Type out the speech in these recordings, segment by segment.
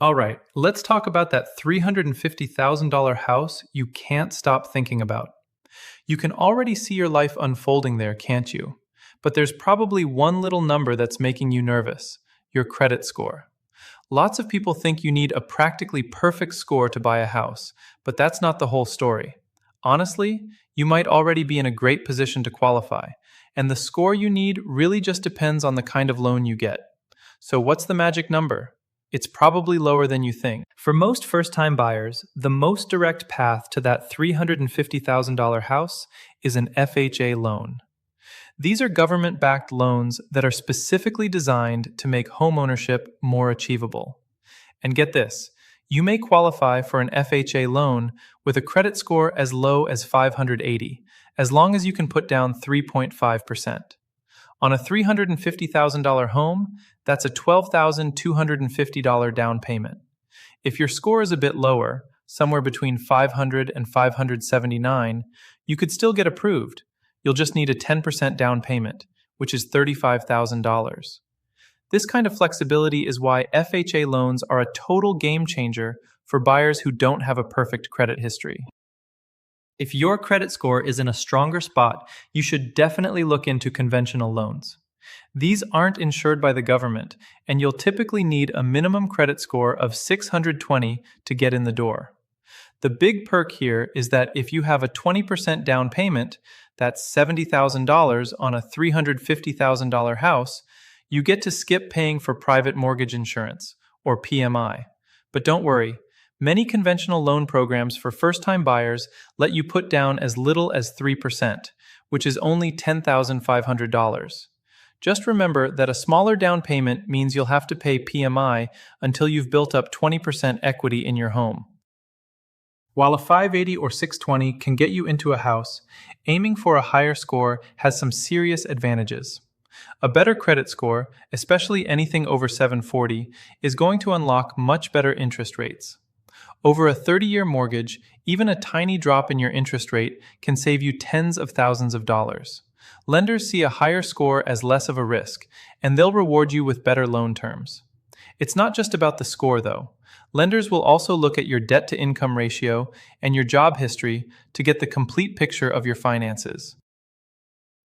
All right, let's talk about that $350,000 house you can't stop thinking about. You can already see your life unfolding there, can't you? But there's probably one little number that's making you nervous: your credit score. Lots of people think you need a practically perfect score to buy a house, but that's not the whole story. Honestly, you might already be in a great position to qualify, and the score you need really just depends on the kind of loan you get. So, what's the magic number? It's probably lower than you think. For most first time buyers, the most direct path to that $350,000 house is an FHA loan. These are government backed loans that are specifically designed to make homeownership more achievable. And get this, you may qualify for an FHA loan with a credit score as low as 580, as long as you can put down 3.5%. On a $350,000 home, that's a $12,250 down payment. If your score is a bit lower, somewhere between 500 and 579, you could still get approved. You'll just need a 10% down payment, which is $35,000. This kind of flexibility is why FHA loans are a total game changer for buyers who don't have a perfect credit history. If your credit score is in a stronger spot, you should definitely look into conventional loans. These aren't insured by the government, and you'll typically need a minimum credit score of 620 to get in the door. The big perk here is that if you have a 20% down payment, that's $70,000 on a $350,000 house, you get to skip paying for private mortgage insurance, or PMI. But don't worry, many conventional loan programs for first-time buyers let you put down as little as 3%, which is only $10,500. Just remember that a smaller down payment means you'll have to pay PMI until you've built up 20% equity in your home. While a 580 or 620 can get you into a house, aiming for a higher score has some serious advantages. A better credit score, especially anything over 740, is going to unlock much better interest rates. Over a 30-year mortgage, even a tiny drop in your interest rate can save you tens of thousands of dollars. Lenders see a higher score as less of a risk, and they'll reward you with better loan terms. It's not just about the score, though. Lenders will also look at your debt-to-income ratio and your job history to get the complete picture of your finances.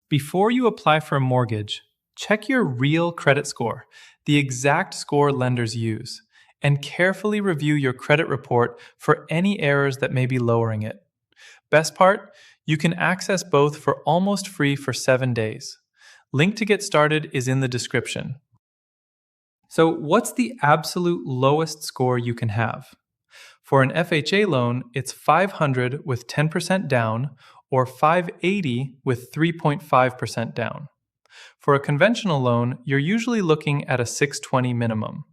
Before you apply for a mortgage, check your real credit score, the exact score lenders use, and carefully review your credit report for any errors that may be lowering it. Best part? You can access both for almost free for 7 days. Link to get started is in the description. So, what's the absolute lowest score you can have? For an FHA loan, it's 500 with 10% down or 580 with 3.5% down. For a conventional loan, you're usually looking at a 620 minimum.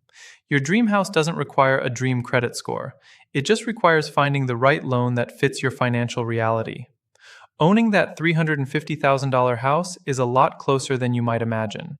Your dream house doesn't require a dream credit score. It just requires finding the right loan that fits your financial reality. Owning that $350,000 house is a lot closer than you might imagine.